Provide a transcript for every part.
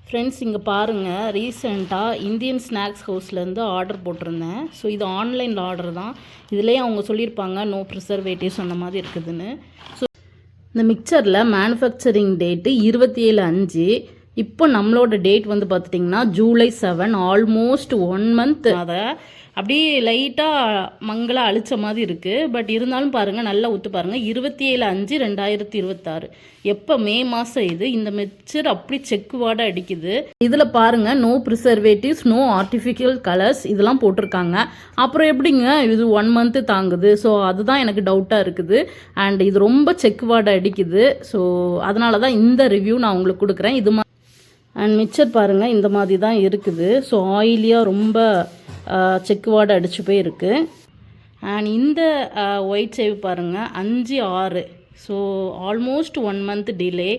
Friends இங்கே பாருங்கள், ரீசெண்டாக இந்தியன் ஸ்நாக்ஸ் ஹவுஸ்லேருந்து ஆர்டர் போட்டிருந்தேன். ஸோ இது ஆன்லைனில் ஆர்டர் தான். இதுலேயே அவங்க சொல்லியிருப்பாங்க நோ ப்ரிசர்வேட்டிவ்ஸ் அந்த மாதிரி இருக்குதுன்னு. ஸோ இந்த மிக்சரில் மேனுஃபேக்சரிங் டேட்டு 27/5. இப்போ நம்மளோட டேட் வந்து பார்த்துட்டிங்கன்னா July 7, ஆல்மோஸ்ட் 1 மந்த். அதை அப்படியே லைட்டாக மங்களாக அழிச்ச மாதிரி இருக்குது. பட் இருந்தாலும் பாருங்கள், நல்லா ஊற்று பாருங்கள். 27/5/2026. எப்போ மே மாதம் இது. இந்த மிக்சர் அப்படி செக்கு வாடை அடிக்குது. இதில் பாருங்கள், no preservatives, no artificial colours இதெல்லாம் போட்டிருக்காங்க. அப்புறம் எப்படிங்க இது 1 மந்த்து தாங்குது? ஸோ அதுதான் எனக்கு டவுட்டாக இருக்குது. அண்ட் இது ரொம்ப செக்கு வாடை அடிக்குது. ஸோ அதனால தான் இந்த ரிவ்யூ நான் உங்களுக்கு கொடுக்குறேன். இது அண்ட் மிக்சர் பாருங்கள், இந்த மாதிரி தான் இருக்குது. ஸோ ஆயிலியாக ரொம்ப செக்கு வாடை அடிச்சு போய் இருக்குது. அண்ட் இந்த ஒயிட் சேவ் பாருங்கள் 5/6. So almost 1 month delay.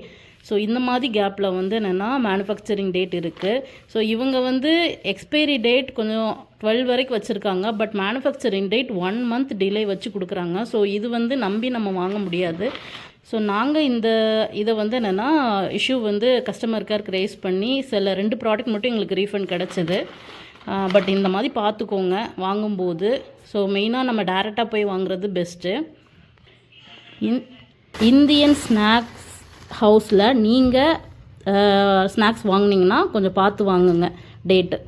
So இந்த மாதிரி கேப்பில் வந்து என்னென்னா மேனுஃபேக்சரிங் டேட் இருக்குது. ஸோ இவங்க வந்து எக்ஸ்பைரி டேட் கொஞ்சம் 12 வரைக்கும் வச்சுருக்காங்க. But manufacturing date 1 month delay வச்சு கொடுக்குறாங்க. ஸோ இது வந்து நம்பி நம்ம வாங்க முடியாது. ஸோ நாங்கள் இதை வந்து என்னென்னா இஷ்யூ வந்து கஸ்டமர் கேருக்கு ரைஸ் பண்ணி சில 2 ப்ராடக்ட் மட்டும் எங்களுக்கு ரீஃபண்ட் கிடச்சிது. பட் இந்த மாதிரி பார்த்துக்கோங்க வாங்கும்போது. ஸோ மெயினாக நம்ம டேரெக்டாக போய் வாங்குறது பெஸ்ட்டு. இந்தியன் ஸ்நாக்ஸ் ஹவுஸில் நீங்கள் ஸ்நாக்ஸ் வாங்கினீங்கன்னா கொஞ்சம் பார்த்து வாங்குங்க டேட்டு.